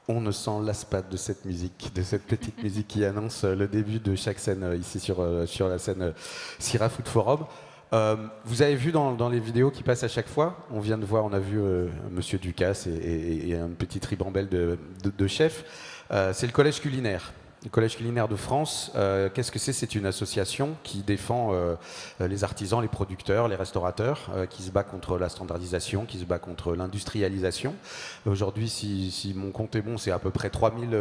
On ne s'en lasse pas de cette musique, de cette petite musique qui annonce le début de chaque scène ici sur la scène Syrah Food Forum. Vous avez vu dans les vidéos qui passent à chaque fois, on vient de voir, on a vu Monsieur Ducasse et une petite ribambelle de chefs. C'est le Collège culinaire. Le Collège culinaire de France, qu'est-ce que c'est? C'est une association qui défend les artisans, les producteurs, les restaurateurs, qui se bat contre la standardisation, qui se bat contre l'industrialisation. Aujourd'hui, si mon compte est bon, c'est à peu près 3000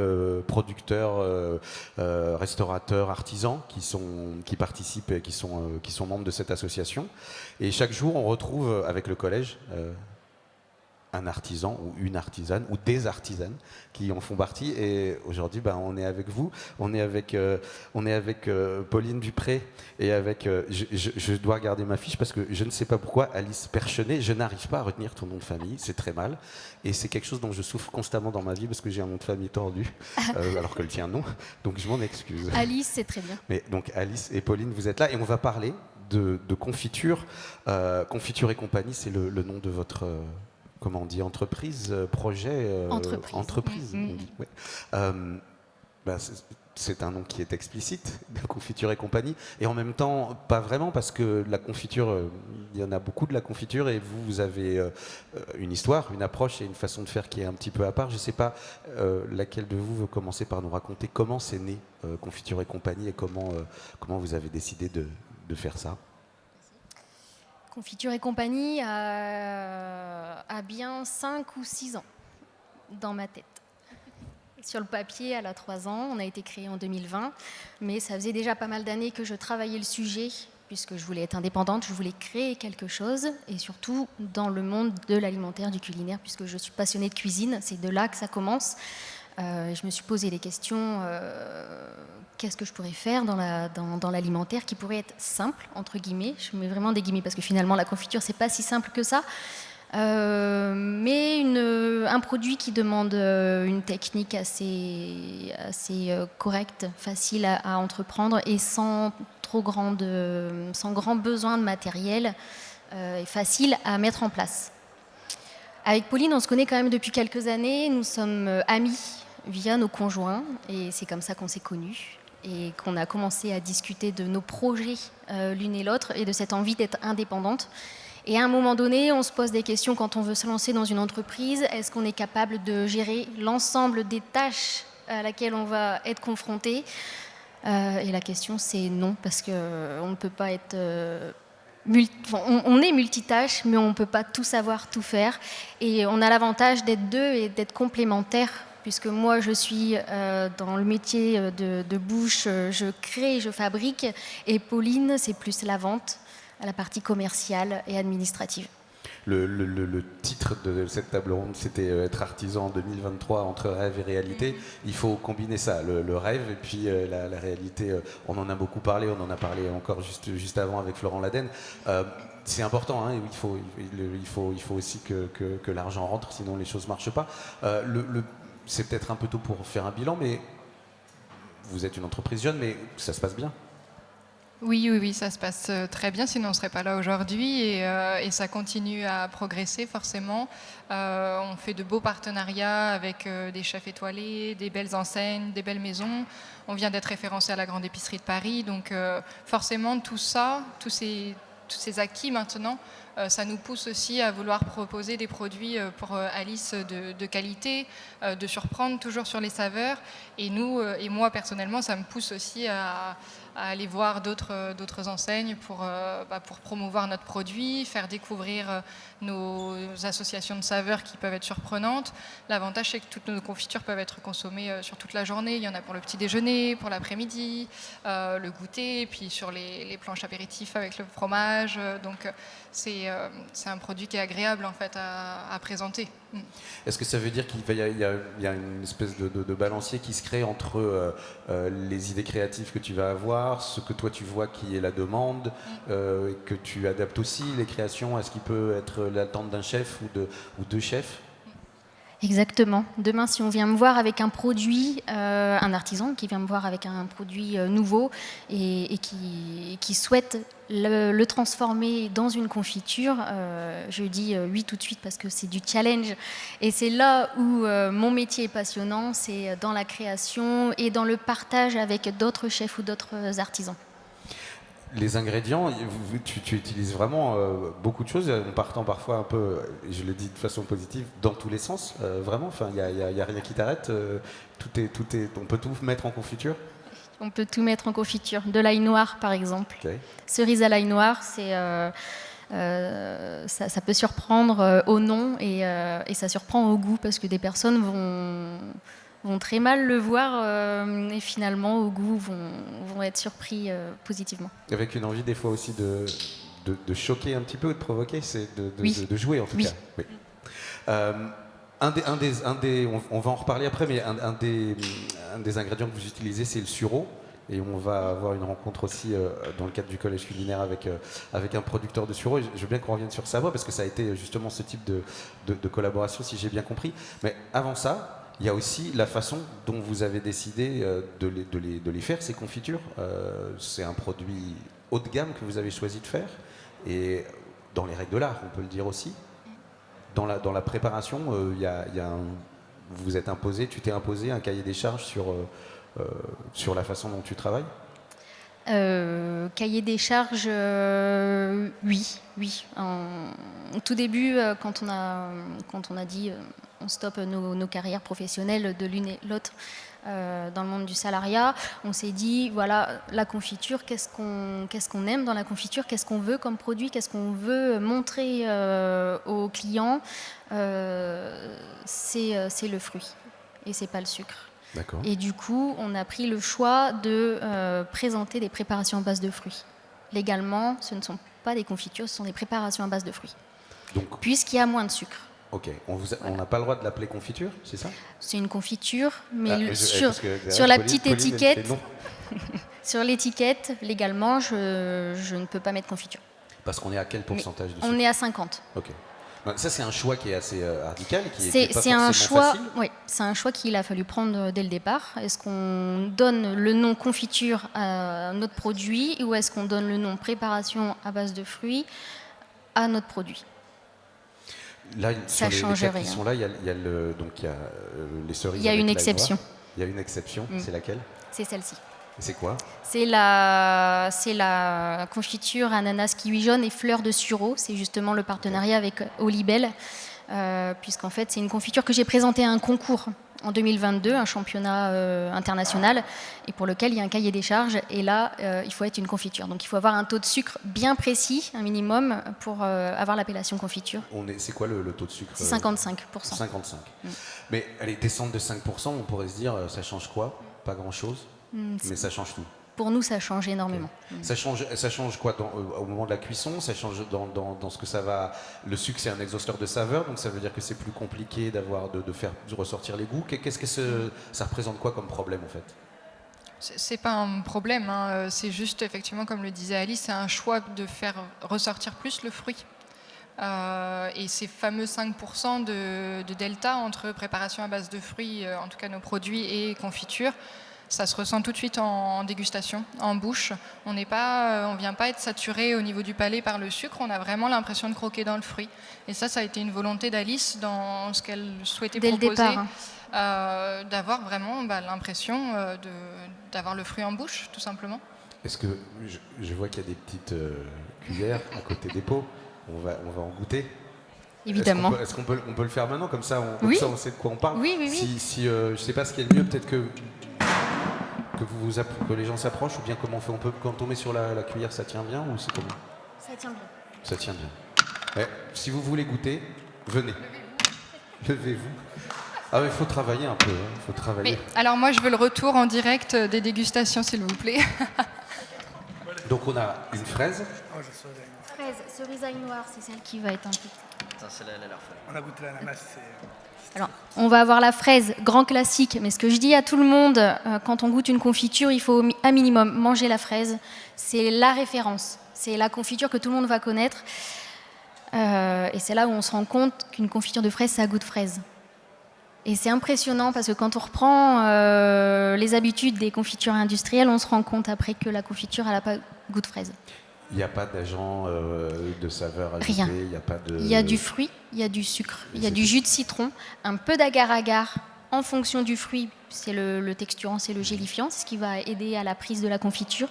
producteurs, restaurateurs, artisans qui participent et qui sont membres de cette association. Et chaque jour, on retrouve avec le collège un artisan ou une artisane ou des artisanes qui en font partie. Et aujourd'hui, on est avec vous, on est avec Pauline Dupré et avec, je dois regarder ma fiche parce que je ne sais pas pourquoi, Alice Perchenet, je n'arrive pas à retenir ton nom de famille, c'est très mal. Et c'est quelque chose dont je souffre constamment dans ma vie parce que j'ai un nom de famille tordu, alors que le tien non, donc je m'en excuse. Alice, c'est très bien. Mais donc Alice et Pauline, vous êtes là et on va parler de confiture. Confiture et compagnie, c'est le nom de votre... comment on dit, entreprise, projet, entreprise. On dit, ouais. C'est un nom qui est explicite, de confiture et compagnie, et en même temps, pas vraiment, parce que la confiture, il y en a beaucoup de la confiture, et vous avez une histoire, une approche et une façon de faire qui est un petit peu à part. Je ne sais pas laquelle de vous veut commencer par nous raconter comment c'est né Confiture et compagnie, et comment vous avez décidé de faire ça. Confiture et compagnie a bien 5 ou 6 ans dans ma tête. Sur le papier, elle a 3 ans, on a été créé en 2020, mais ça faisait déjà pas mal d'années que je travaillais le sujet, puisque je voulais être indépendante, je voulais créer quelque chose, et surtout dans le monde de l'alimentaire, du culinaire, puisque je suis passionnée de cuisine, c'est de là que ça commence. Je me suis posé des questions, qu'est-ce que je pourrais faire dans l'alimentaire qui pourrait être simple, entre guillemets, je mets vraiment des guillemets parce que finalement la confiture c'est pas si simple que ça, mais un produit qui demande une technique assez correcte, facile à entreprendre et sans grand besoin de matériel, et facile à mettre en place. Avec Pauline, on se connaît quand même depuis quelques années, nous sommes amis via nos conjoints et c'est comme ça qu'on s'est connus et qu'on a commencé à discuter de nos projets l'une et l'autre et de cette envie d'être indépendante. Et à un moment donné, on se pose des questions quand on veut se lancer dans une entreprise. Est-ce qu'on est capable de gérer l'ensemble des tâches à laquelle on va être confronté? Et la question c'est non, parce qu'on ne peut pas être... on est multitâche, mais on ne peut pas tout savoir, tout faire. Et on a l'avantage d'être deux et d'être complémentaires, puisque moi, je suis dans le métier de bouche, je crée, je fabrique, et Pauline, c'est plus la vente, la partie commerciale et administrative. Le titre de cette table ronde, c'était être artisan en 2023 entre rêve et réalité. Il faut combiner ça, le rêve et puis la réalité. On en a beaucoup parlé, on en a parlé encore juste avant avec Florent Laden. C'est important, hein, il faut aussi que l'argent rentre, sinon les choses ne marchent pas. C'est peut-être un peu tôt pour faire un bilan, mais vous êtes une entreprise jeune, mais ça se passe bien. Oui, ça se passe très bien, sinon on ne serait pas là aujourd'hui et ça continue à progresser forcément. On fait de beaux partenariats avec des chefs étoilés, des belles enseignes, des belles maisons. On vient d'être référencé à la Grande Épicerie de Paris, donc forcément tout ça, tous ces acquis maintenant, ça nous pousse aussi à vouloir proposer des produits pour Alice de qualité, de surprendre toujours sur les saveurs. Et moi personnellement, ça me pousse aussi à aller voir d'autres enseignes pour promouvoir notre produit, faire découvrir nos associations de saveurs qui peuvent être surprenantes. L'avantage, c'est que toutes nos confitures peuvent être consommées sur toute la journée. Il y en a pour le petit déjeuner, pour l'après-midi, le goûter, et puis sur les planches apéritifs avec le fromage. Donc c'est un produit qui est agréable en fait à présenter. Est-ce que ça veut dire qu'il y a une espèce de balancier qui se crée entre les idées créatives que tu vas avoir, ce que toi tu vois qui est la demande, et que tu adaptes aussi les créations à ce qui peut être l'attente d'un chef ou deux chefs? Exactement. Demain, si on vient me voir avec un produit, un artisan qui vient me voir avec un produit nouveau et qui souhaite le transformer dans une confiture, je dis oui tout de suite parce que c'est du challenge. Et c'est là où mon métier est passionnant, c'est dans la création et dans le partage avec d'autres chefs ou d'autres artisans. Les ingrédients, tu utilises vraiment beaucoup de choses, en partant parfois un peu, je le dis de façon positive, dans tous les sens, vraiment. Enfin, il y a rien qui t'arrête. On peut tout mettre en confiture. On peut tout mettre en confiture. De l'ail noir, par exemple. Okay. Cerise à l'ail noir, ça peut surprendre au nom et ça surprend au goût parce que des personnes vont très mal le voir et finalement au goût vont être surpris positivement. Avec une envie des fois aussi de choquer un petit peu ou de provoquer, c'est oui. de jouer en tout cas. Oui. On va en reparler après, mais un des ingrédients que vous utilisez, c'est le sureau. Et on va avoir une rencontre aussi dans le cadre du collège culinaire avec un producteur de sureau. Je veux bien qu'on revienne sur Savoie parce que ça a été justement ce type de collaboration, si j'ai bien compris. Mais avant ça, il y a aussi la façon dont vous avez décidé de les faire, ces confitures. C'est un produit haut de gamme que vous avez choisi de faire. Et dans les règles de l'art, on peut le dire aussi. Dans la préparation, tu t'es imposé un cahier des charges sur la façon dont tu travailles. Cahier des charges, oui. Au tout début, quand on a dit on stoppe nos carrières professionnelles de l'une et l'autre dans le monde du salariat, on s'est dit voilà, la confiture, qu'est-ce qu'on aime dans la confiture, qu'est-ce qu'on veut comme produit, qu'est-ce qu'on veut montrer aux clients, c'est le fruit et c'est pas le sucre. D'accord. Et du coup, on a pris le choix de présenter des préparations à base de fruits. Légalement, ce ne sont pas des confitures, ce sont des préparations à base de fruits. Donc, puisqu'il y a moins de sucre. Ok, on n'a pas le droit de l'appeler confiture, c'est ça? C'est une confiture, mais sur la petite étiquette, sur l'étiquette, légalement, je ne peux pas mettre confiture. Parce qu'on est à quel pourcentage de sucre? On est à 50. Ok. Ça, c'est un choix qui est assez radical, qui est pas c'est forcément un choix, facile. oui, c'est un choix qu'il a fallu prendre dès le départ. Est-ce qu'on donne le nom confiture à notre produit ou est-ce qu'on donne le nom préparation à base de fruits à notre produit? Là, ça sur change les rien. Qui sont là, il y a les cerises. Il y a une exception. Il y a une exception. C'est laquelle? C'est celle-ci. C'est quoi? C'est la confiture ananas kiwi jaune et fleurs de sureau. C'est justement le partenariat avec Olibel, puisqu'en fait c'est une confiture que j'ai présentée à un concours en 2022, un championnat international, et pour lequel il y a un cahier des charges. Et là, il faut être une confiture. Donc il faut avoir un taux de sucre bien précis, un minimum, pour avoir l'appellation confiture. C'est quoi le taux de sucre? C'est 55%. 55. Mais allez, descendre de 5%, on pourrait se dire, ça change quoi? Pas grand-chose. Mais ça change tout. Pour nous, ça change énormément. Okay. Ça change quoi au moment de la cuisson? Ça change dans ce que ça va... Le sucre, c'est un exhausteur de saveur, donc ça veut dire que c'est plus compliqué de faire ressortir les goûts. Qu'est-ce que ça représente quoi comme problème, en fait? C'est pas un problème, hein. C'est juste, effectivement, comme le disait Alice, c'est un choix de faire ressortir plus le fruit. Et ces fameux 5% de delta entre préparation à base de fruits, en tout cas nos produits, et confiture, ça se ressent tout de suite en dégustation, en bouche. On vient pas être saturé au niveau du palais par le sucre, on a vraiment l'impression de croquer dans le fruit. Et ça a été une volonté d'Alice dans ce qu'elle souhaitait proposer. Dès le départ, d'avoir vraiment l'impression d'avoir le fruit en bouche, tout simplement. Est-ce que je vois qu'il y a des petites cuillères à côté des pots? On va en goûter. Évidemment. Est-ce qu'on peut le faire maintenant? Comme ça, on sait de quoi on parle. Oui. Si je ne sais pas ce qui est le mieux, peut-être que les gens s'approchent, ou bien comment on fait? Quand on met sur la cuillère, ça tient bien ou c'est comment? Ça tient bien. Ça tient bien. Si vous voulez goûter, venez. Levez-vous. Ah mais il faut travailler un peu, il faut travailler. Mais, alors moi je veux le retour en direct des dégustations s'il vous plaît. Donc on a une fraise. Fraise, cerise ail noir, c'est celle qui va être un peu... On a goûté l'ananas, Alors, on va avoir la fraise, grand classique, mais ce que je dis à tout le monde, quand on goûte une confiture, il faut à minimum manger la fraise. C'est la référence, c'est la confiture que tout le monde va connaître. Et c'est là où on se rend compte qu'une confiture de fraise, ça goûte fraise. Et c'est impressionnant parce que quand on reprend les habitudes des confitures industrielles, on se rend compte après que la confiture n'a pas goût de fraise. Il n'y a pas d'agent de saveur ajouté. Rien. Il y a pas de... Il y a du fruit, il y a du sucre, Et il y a c'est du tout. jus de citron, un peu d'agar-agar en fonction du fruit. C'est le texturant, c'est le gélifiant, c'est ce qui va aider à la prise de la confiture.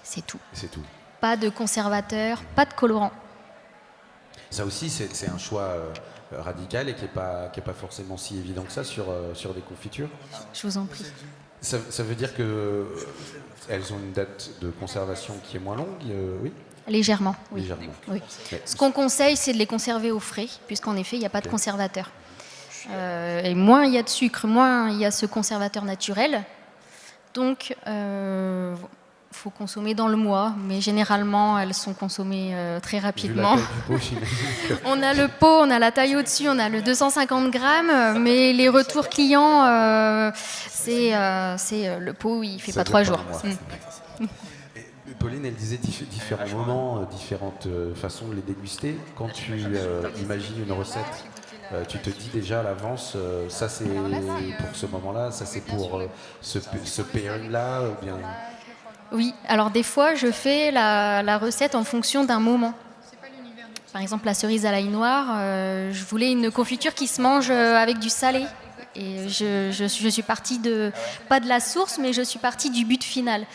C'est tout. C'est tout. Pas de conservateur, pas de colorant. Ça aussi, c'est un choix radical et qui n'est pas forcément si évident que ça sur des confitures. Je vous en prie. Ça veut dire qu'elles ont une date de conservation qui est moins longue, oui, Légèrement, oui. légèrement. Oui. Mais Ce qu'on conseille, c'est de les conserver au frais, puisqu'en effet, il n'y a pas de conservateur. Et moins il y a de sucre, moins il y a ce conservateur naturel. Donc, faut consommer dans le mois, mais généralement, elles sont consommées très vu la rapidement. taille du pot, j'imagine que- On a le pot, on a la taille au-dessus, on a le 250 grammes, mais les retours clients, c'est le pot, il ne fait Ça pas dure 3 jours. un mois. Et Pauline, elle disait différents moments, différentes façons de les déguster. Quand tu imagines une recette, tu te dis déjà à l'avance, ça c'est pour ce moment-là, ça c'est pour ce pairing-là, ou bien... Oui, alors des fois, je fais la recette en fonction d'un moment. Par exemple, la cerise à l'ail noir, je voulais une confiture qui se mange avec du salé. Et je suis partie pas de la source, mais je suis partie du but final.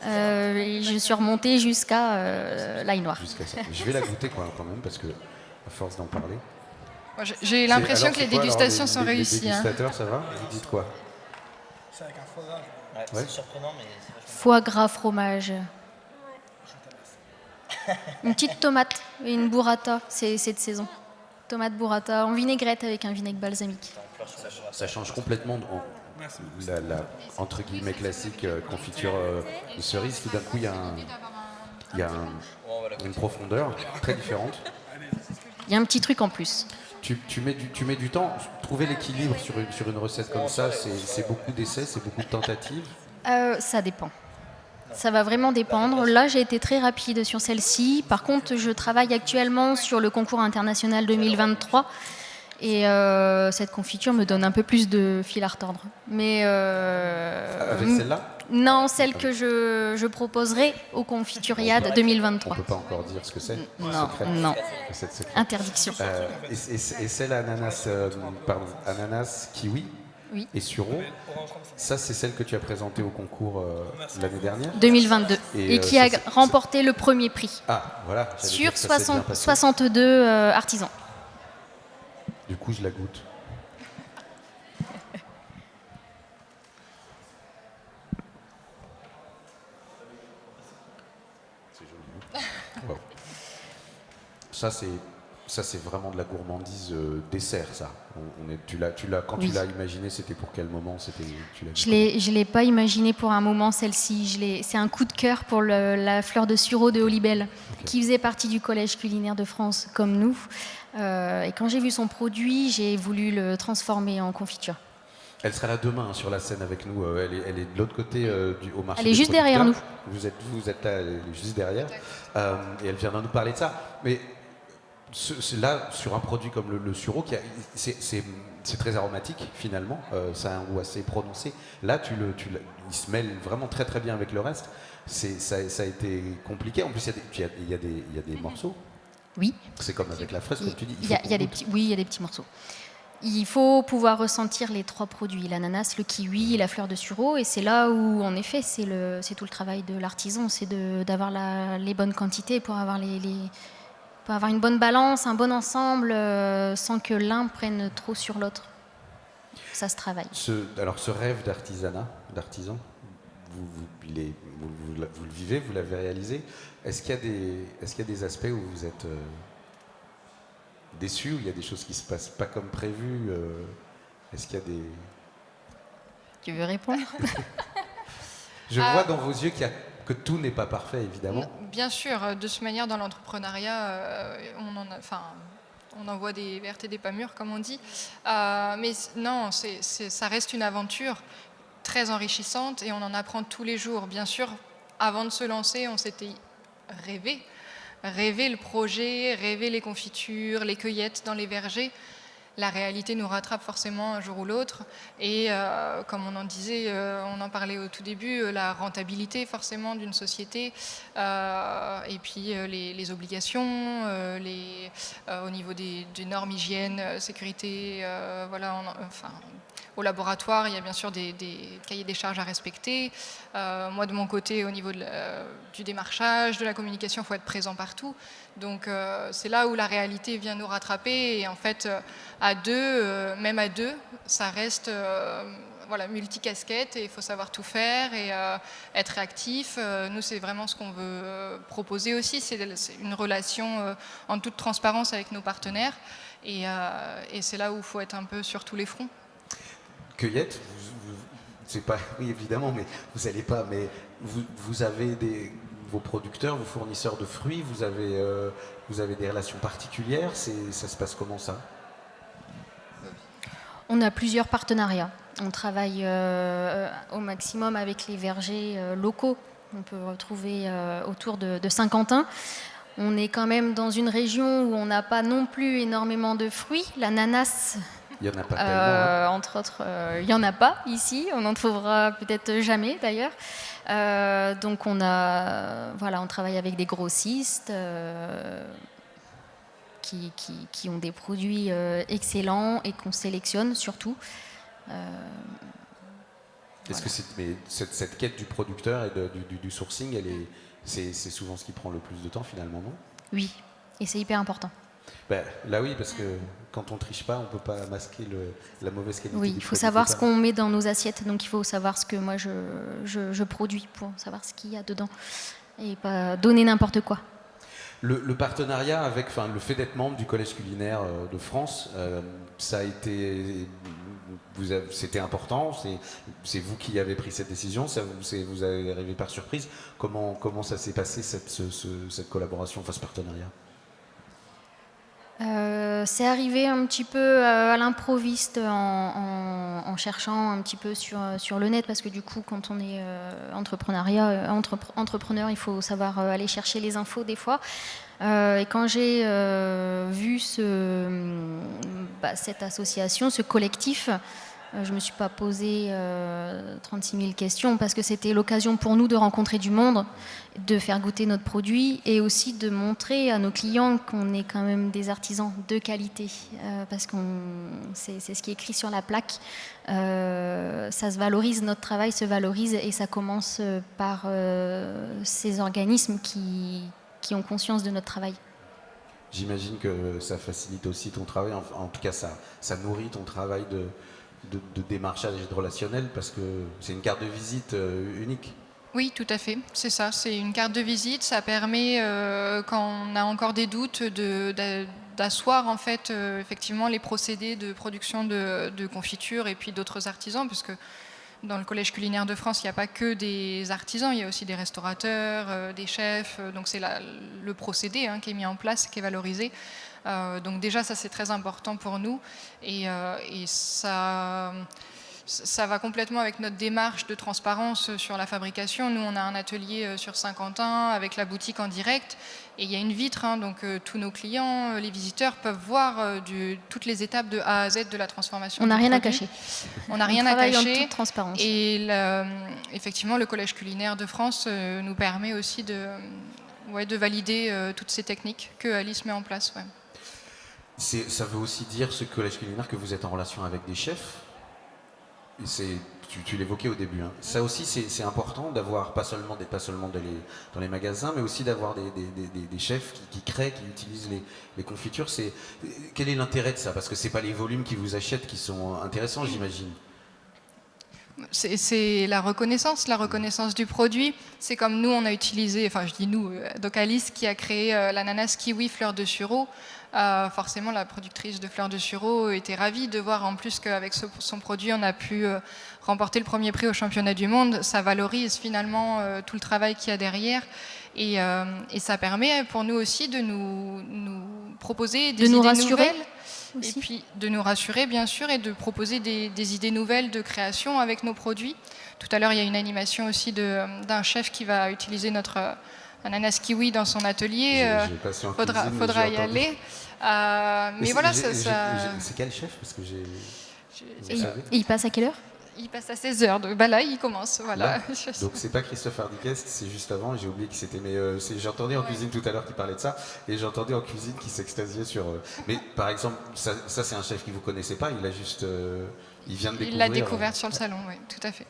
Et je suis remontée jusqu'à l'ail noir. Jusqu'à ça. Je vais la goûter quand même, parce que à force d'en parler... Moi, j'ai l'impression Alors, que les c'est quoi, alors, dégustations sont les réussies. hein. dégustateurs, ça va? Vous dites quoi? C'est avec un foie gras. Ouais. C'est surprenant, mais c'est vachement Foie gras, fromage. Une petite tomate et une burrata, c'est de saison. Tomate burrata en vinaigrette avec un vinaigre balsamique. Ça change complètement la entre guillemets classique confiture de cerise. Tout d'un coup, il y a une profondeur très différente. Il y a un petit truc en plus. Tu mets du temps. Trouver l'équilibre sur une recette comme ça, c'est beaucoup d'essais, c'est beaucoup de tentatives. Ça dépend. Ça va vraiment dépendre. Là, j'ai été très rapide sur celle-ci. Par contre, je travaille actuellement sur le concours international 2023. Et cette confiture me donne un peu plus de fil à retordre. Mais Avec celle-là, non, celle que je proposerai au Confituriade on 2023. peut pas encore dire ce que c'est. Non, Secret. non. C'est secret. Interdiction. Et celle ananas, ananas, kiwi Oui. et sureau, ça c'est celle que tu as présentée au concours l'année dernière. 2022. Et, Et qui a ça, remporté le premier prix Ah, voilà. j'allais sur dire que ça s'est bien passé. 62 artisans. Du coup, je la goûte. C'est joli. Hein. Wow. Ça, c'est vraiment de la gourmandise dessert, ça. Quand Oui. tu l'as imaginé, c'était pour quel moment? Tu l'as Je l'ai pas imaginé pour un moment, celle-ci. C'est un coup de cœur pour la fleur de sureau de Holibel, qui faisait partie du Collège culinaire de France, comme nous. Et quand j'ai vu son produit, j'ai voulu le transformer en confiture. Elle sera là demain hein, sur la scène avec nous. Elle est de l'autre côté au marché. Elle est des juste derrière producteurs. Vous êtes là, elle est juste derrière. Et elle viendra nous parler de ça. Mais là, sur un produit comme le sureau, c'est très aromatique finalement. Ça a un goût assez prononcé. Là, il se mêle vraiment très très bien avec le reste. Ça a été compliqué. En plus, il y a des morceaux. Oui. C'est comme avec la fraise, comme tu dis. Il y a des petits morceaux. Il faut pouvoir ressentir les trois produits, l'ananas, le kiwi et la fleur de sureau. Et c'est là où, en effet, c'est tout le travail de l'artisan, c'est d'avoir les bonnes quantités pour avoir pour avoir une bonne balance, un bon ensemble, sans que l'un prenne trop sur l'autre. Ça se travaille. Alors, ce rêve d'artisan, vous le vivez, vous l'avez réalisé. Est-ce qu'il y a des aspects où vous êtes déçu, où il y a des choses qui se passent pas comme prévu? Est-ce qu'il y a des... Tu veux répondre? Je vois dans vos yeux que tout n'est pas parfait, évidemment. Bien sûr, de toute manière, dans l'entrepreneuriat, on en voit des vertes et des pas mûres, comme on dit. Mais non, ça reste une aventure très enrichissante et on en apprend tous les jours. Bien sûr, avant de se lancer, on s'était rêvé le projet, rêver les confitures, les cueillettes dans les vergers. la réalité nous rattrape forcément un jour ou l'autre. Et comme on en disait, on en parlait au tout début, la rentabilité forcément d'une société, et puis les obligations, au niveau des normes hygiène, sécurité, voilà, au laboratoire, il y a bien sûr des cahiers des charges à respecter. Moi, de mon côté, au niveau du démarchage, de la communication, il faut être présent partout. Donc, c'est là où la réalité vient nous rattraper. Et en fait, à deux, même à deux, ça reste voilà, multicasquette et il faut savoir tout faire et être réactif. Nous, c'est vraiment ce qu'on veut proposer aussi. C'est une relation en toute transparence avec nos partenaires. Et c'est là où il faut être un peu sur tous les fronts. Cueillette, c'est pas, oui évidemment, mais vous allez pas, mais vous avez vos producteurs, vos fournisseurs de fruits, vous avez des relations particulières, ça se passe comment ça? On a plusieurs partenariats. On travaille au maximum avec les vergers locaux. On peut retrouver autour de Saint-Quentin. On est quand même dans une région où on n'a pas non plus énormément de fruits. L'ananas, il n'y en a pas tellement. entre autres, il n'y en a pas ici. On n'en trouvera peut-être jamais d'ailleurs. Donc on travaille avec des grossistes qui ont des produits excellents et qu'on sélectionne surtout. Est-ce que cette quête du producteur et du sourcing, c'est souvent ce qui prend le plus de temps finalement, non? Oui, et c'est hyper important. Ben, là oui, parce que quand on triche pas, on peut pas masquer la mauvaise qualité. Oui, il faut savoir ce qu'on met dans nos assiettes, donc il faut savoir ce que moi je produis pour savoir ce qu'il y a dedans et pas donner n'importe quoi. Le partenariat avec, le fait d'être membre du Collège culinaire de France, ça a été, c'était important. C'est vous qui avez pris cette décision. Vous avez arrivé par surprise. Comment ça s'est passé cette collaboration, ce partenariat? C'est arrivé un petit peu à l'improviste en cherchant un petit peu sur le net, parce que du coup, quand on est entrepreneur, il faut savoir aller chercher les infos des fois. Et quand j'ai vu cette association, ce collectif, je ne me suis pas posé 36 000 questions, parce que c'était l'occasion pour nous de rencontrer du monde, de faire goûter notre produit et aussi de montrer à nos clients qu'on est quand même des artisans de qualité, parce que c'est ce qui est écrit sur la plaque. Ça se valorise, notre travail se valorise, et ça commence par ces organismes qui ont conscience de notre travail. J'imagine que ça facilite aussi ton travail, en tout cas ça nourrit ton travail de démarchage et de relationnel, parce que c'est une carte de visite unique. Oui, tout à fait, c'est ça, c'est une carte de visite. Ça permet, quand on a encore des doutes, d'asseoir en fait effectivement les procédés de production de confitures et puis d'autres artisans, puisque dans le Collège culinaire de France, il n'y a pas que des artisans, il y a aussi des restaurateurs, des chefs, donc c'est le procédé qui est mis en place, qui est valorisé. Donc déjà, ça c'est très important pour nous, et ça va complètement avec notre démarche de transparence sur la fabrication. Nous, on a un atelier sur Saint-Quentin avec la boutique en direct, et il y a une vitre, donc tous nos clients, les visiteurs peuvent voir toutes les étapes de A à Z de la transformation. On n'a rien à cacher. On n'a rien à cacher. En toute transparence. Et effectivement, le Collège culinaire de France nous permet aussi de valider toutes ces techniques que Alice met en place. Ouais. Ça veut aussi dire, ce collège culinaire, que vous êtes en relation avec des chefs. Tu l'évoquais au début. Ça aussi, c'est important d'avoir, pas seulement dans les magasins, mais aussi d'avoir des chefs qui créent, qui utilisent les confitures. Quel est l'intérêt de ça? Parce que c'est pas les volumes qu'ils vous achètent qui sont intéressants, j'imagine. C'est la reconnaissance du produit. C'est comme nous, on a utilisé, je dis nous, donc Alice qui a créé l'ananas kiwi fleur de sureau. Forcément, la productrice de fleurs de sureau était ravie de voir en plus qu'avec son produit, on a pu remporter le premier prix au championnat du monde. Ça valorise finalement tout le travail qu'il y a derrière, et ça permet pour nous aussi de nous proposer des idées nouvelles. Aussi. Et puis de nous rassurer, bien sûr, et de proposer des idées nouvelles de création avec nos produits. Tout à l'heure, il y a une animation aussi d'un chef qui va utiliser notre ananas kiwi dans son atelier. J'ai passé en Faudra cuisine, mais j'ai y entendu. aller. Mais voilà, ça. C'est quel chef? Parce que j'ai. Et Vous savez il passe à quelle heure? Il passe à 16h, donc bah là il commence. Voilà. Là. Donc c'est pas Christophe Hardicest, c'est juste avant, j'ai oublié qui c'était, mais j'entendais en cuisine tout à l'heure qui parlait de ça, et j'entendais en cuisine qui s'extasiait sur... mais par exemple, ça c'est un chef que vous connaissez pas, il a juste... il vient de découvrir... Il l'a découverte sur le salon, oui, tout à fait.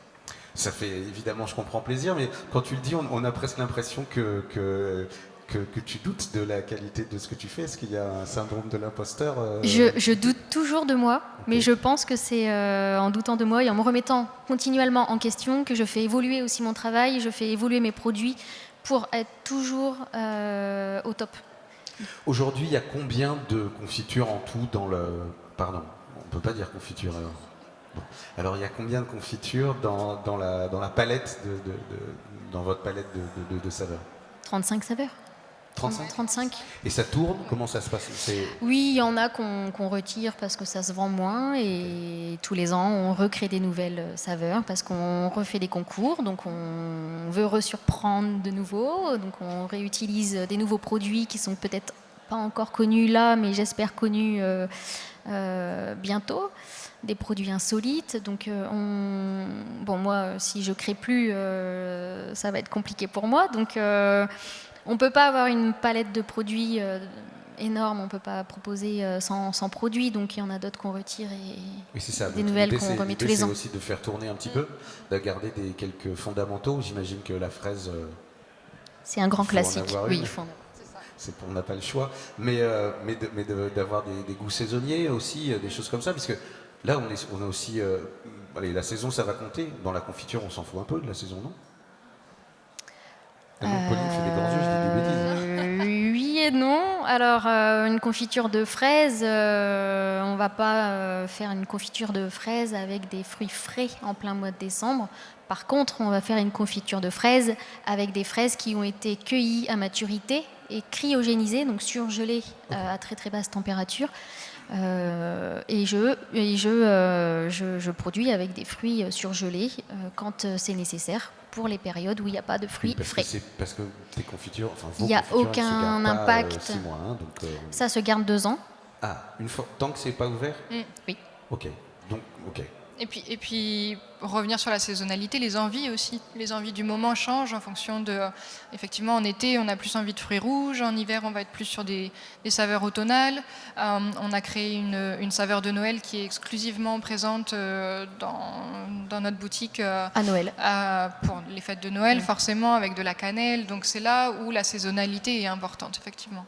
Ça fait évidemment, je comprends plaisir, mais quand tu le dis, on a presque l'impression que tu doutes de la qualité de ce que tu fais. Est-ce qu'il y a un syndrome de l'imposteur Je doute toujours de moi, mais je pense que c'est en doutant de moi et en me remettant continuellement en question que je fais évoluer aussi mon travail, je fais évoluer mes produits pour être toujours au top. Aujourd'hui, il y a combien de confitures en tout dans le... Pardon, on peut pas dire confiture alors. Bon. Alors, il y a combien de confitures dans la palette dans votre palette de saveurs? 35 saveurs. 35. 35. Et ça tourne? Comment ça se passe? Oui, il y en a qu'on retire parce que ça se vend moins et tous les ans on recrée des nouvelles saveurs parce qu'on refait des concours, donc on veut resurprendre de nouveau, donc on réutilise des nouveaux produits qui sont peut-être pas encore connus là, mais j'espère connus bientôt. Des produits insolites, donc bon, moi si je crée plus ça va être compliqué pour moi, donc on peut pas avoir une palette de produits énorme, on peut pas proposer 100 produits, donc il y en a d'autres qu'on retire et oui, c'est ça. des nouvelles qu'on remet tous les ans. C'est aussi de faire tourner un petit peu, de garder quelques fondamentaux. J'imagine que la fraise c'est un grand faut en classique, avoir oui, une. il faut en avoir. On n'a pas le choix, mais d'avoir des goûts saisonniers aussi, des choses comme ça, parce que là on est aussi allez, la saison ça va compter. Dans la confiture on s'en fout un peu de la saison, non? Pauline fait des grands yeux, je dis des bêtises. Oui et non. Alors, une confiture de fraises, on va pas faire une confiture de fraises avec des fruits frais en plein mois de décembre. Par contre, on va faire une confiture de fraises avec des fraises qui ont été cueillies à maturité et cryogénisées, donc surgelées à très très basse température. Et je produis avec des fruits surgelés quand c'est nécessaire pour les périodes où il n'y a pas de fruits frais. Parce que tes confitures, enfin vos Il n'y a confitures, aucun elles se gardent impact. pas, 6 mois, hein, donc, Ça se garde 2 ans. Ah, une fois, tant que c'est pas ouvert. Oui. Ok, donc ok. Et puis, revenir sur la saisonnalité, les envies aussi. Les envies du moment changent en fonction de... Effectivement, en été, on a plus envie de fruits rouges. En hiver, on va être plus sur des saveurs automnales. On a créé une saveur de Noël qui est exclusivement présente dans notre boutique À Noël. pour les fêtes de Noël, forcément, avec de la cannelle. Donc, c'est là où la saisonnalité est importante, effectivement.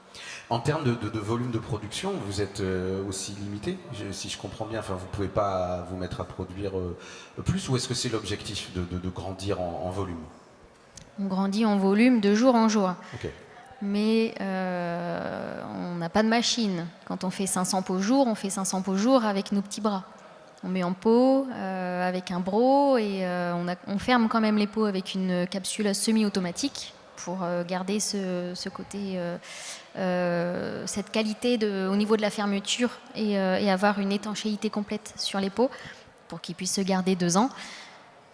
En termes de volume de production, vous êtes aussi limité, si je comprends bien. Enfin, vous pouvez pas vous mettre à produire plus, ou est-ce que c'est l'objectif de grandir en volume? On grandit en volume de jour en jour. Ok. Mais on n'a pas de machine. Quand on fait 500 pots jour, on fait 500 pots jour avec nos petits bras. On met en pot avec un broc et on ferme quand même les pots avec une capsule semi-automatique pour garder ce côté, cette qualité au niveau de la fermeture et avoir une étanchéité complète sur les pots pour qu'ils puissent se garder 2 ans.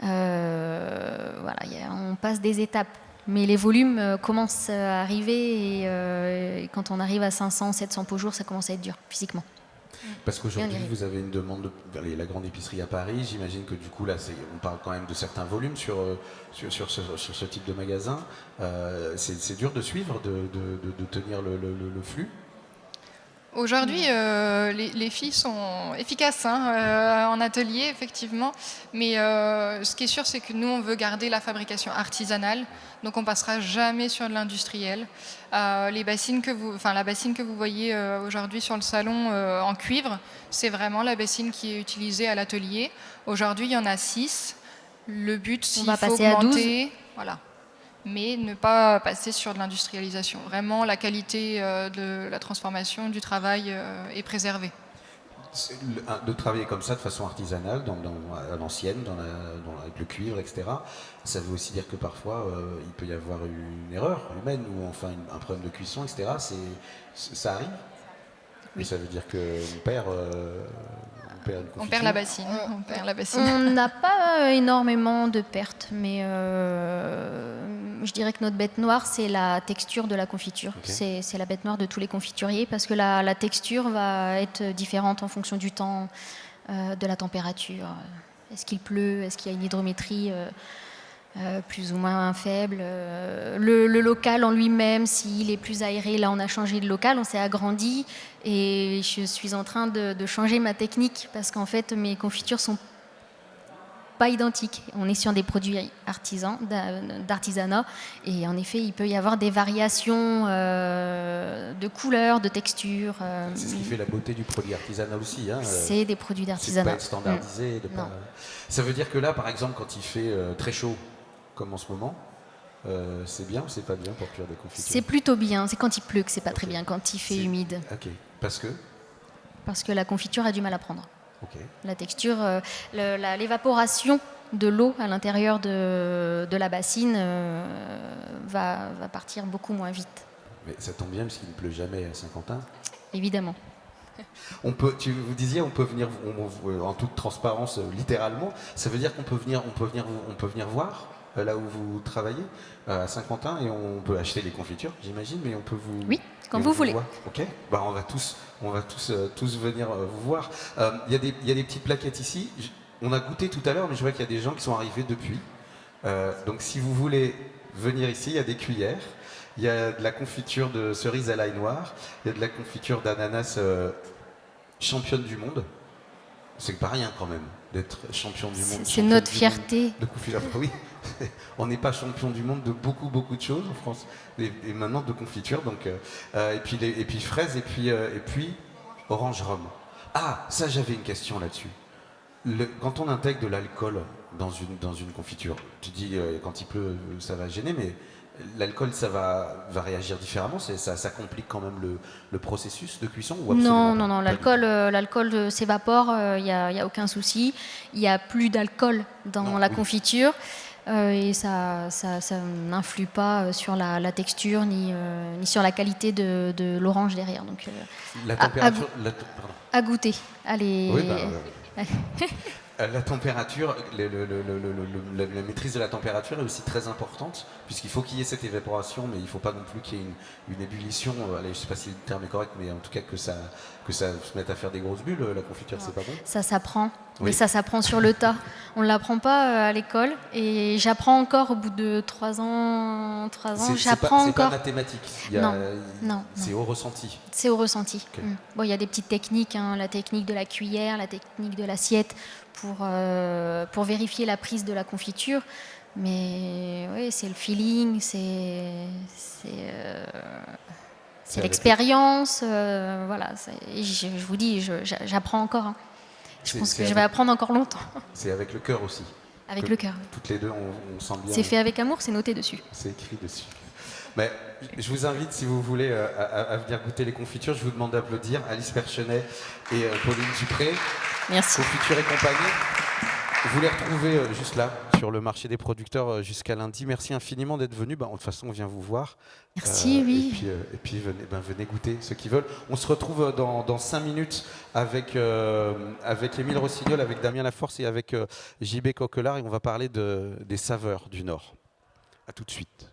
Voilà, on passe des étapes. Mais les volumes commencent à arriver et quand on arrive à 500, 700 pots jour, ça commence à être dur physiquement. Parce qu'aujourd'hui, vous avez une demande vers la grande épicerie à Paris. J'imagine que du coup, là, on parle quand même de certains volumes sur ce type de magasin. C'est dur de suivre, de tenir le flux. Aujourd'hui, les filles sont efficaces en atelier, effectivement. Mais ce qui est sûr, c'est que nous, on veut garder la fabrication artisanale. Donc, on passera jamais sur de l'industriel. La bassine que vous voyez aujourd'hui sur le salon en cuivre, c'est vraiment la bassine qui est utilisée à l'atelier. Aujourd'hui, il y en a 6. Le but, s'il faut passer à 12. augmenter, voilà. Mais ne pas passer sur de l'industrialisation. Vraiment, la qualité de la transformation du travail est préservée. De travailler comme ça de façon artisanale, à l'ancienne, avec le cuivre, etc., ça veut aussi dire que parfois il peut y avoir une erreur humaine ou enfin un problème de cuisson, etc. Ça arrive. Oui. Et ça veut dire qu'on perd une confiture. On perd la bassine. On n'a pas énormément de pertes, mais je dirais que notre bête noire, c'est la texture de la confiture. Okay. C'est la bête noire de tous les confituriers parce que la texture va être différente en fonction du temps, de la température. Est-ce qu'il pleut? Est-ce qu'il y a une hydrométrie plus ou moins faible? Le local en lui-même, s'il est plus aéré, là on a changé de local, on s'est agrandi et je suis en train de changer ma technique parce qu'en fait mes confitures sont pas identiques. On est sur des produits artisans, d'artisanat et en effet il peut y avoir des variations de couleurs, de textures. C'est ce qui fait la beauté du produit artisanal aussi. Hein. C'est des produits d'artisanat. C'est pas être standardisé. Ça veut dire que là par exemple quand il fait très chaud comme en ce moment, c'est bien ou c'est pas bien pour cuire des confitures? C'est plutôt bien, c'est quand il pleut que c'est pas très bien, quand il fait humide. Ok, parce que la confiture a du mal à prendre. Okay. La texture, l'évaporation de l'eau à l'intérieur de la bassine va partir beaucoup moins vite. Mais ça tombe bien parce qu'il ne pleut jamais à Saint-Quentin. Évidemment. Vous disiez, on peut venir en toute transparence, littéralement. Ça veut dire qu'on peut venir voir là où vous travaillez à Saint-Quentin et on peut acheter les confitures, j'imagine, mais on peut vous. Oui, quand vous voulez. Ok. Bah on va tous venir vous voir. Il y a des petites plaquettes ici. On a goûté tout à l'heure, mais je vois qu'il y a des gens qui sont arrivés depuis. Donc si vous voulez venir ici, il y a des cuillères. Il y a de la confiture de cerise à l'ail noir. Il y a de la confiture d'ananas championne du monde. C'est pas rien quand même d'être champion du monde. C'est notre fierté. De confiture. Oui, on n'est pas champion du monde de beaucoup de choses en France. Et maintenant de confiture. Donc et puis fraises et puis orange rhum. Ah, ça j'avais une question là-dessus. Quand on intègre de l'alcool dans une confiture, tu dis quand il pleut ça va gêner, mais l'alcool, ça va réagir différemment. Ça complique quand même le processus de cuisson ou absolument Non, l'alcool s'évapore, il n'y a aucun souci. Il n'y a plus d'alcool dans la confiture et ça n'influe pas sur la texture ni sur la qualité de l'orange derrière. Donc, la température, à goûter. Allez. Oui, la température, la maîtrise de la température est aussi très importante, puisqu'il faut qu'il y ait cette évaporation, mais il ne faut pas non plus qu'il y ait une ébullition. Allez, je ne sais pas si le terme est correct, mais en tout cas que ça se mette à faire des grosses bulles, la confiture, c'est pas bon. Ça s'apprend, oui. Mais ça s'apprend sur le tas. On ne l'apprend pas à l'école, et j'apprends encore au bout de 3 ans, j'apprends encore. C'est pas mathématique, non. C'est au ressenti. C'est au ressenti. Okay. Bon, il y a des petites techniques, la technique de la cuillère, la technique de l'assiette, pour vérifier la prise de la confiture. Mais oui, c'est le feeling, c'est l'expérience. Voilà. Je vous dis, j'apprends encore. Je pense que je vais apprendre encore longtemps. C'est avec le cœur aussi. Avec le cœur. Toutes les deux, on sent bien. C'est fait avec amour, c'est noté dessus. C'est écrit dessus. Mais je vous invite, si vous voulez, à venir goûter les confitures. Je vous demande d'applaudir Alice Perchenet et Pauline Dupré. Merci. Confiture et compagnie. Vous les retrouvez juste là, sur le marché des producteurs jusqu'à lundi. Merci infiniment d'être venus. De toute façon, on vient vous voir. Merci, oui. Et puis venez goûter, ceux qui veulent. On se retrouve dans 5 minutes avec Émile Rossignol, avec Damien Laforce et avec JB Coquelard. Et on va parler des saveurs du Nord. À tout de suite.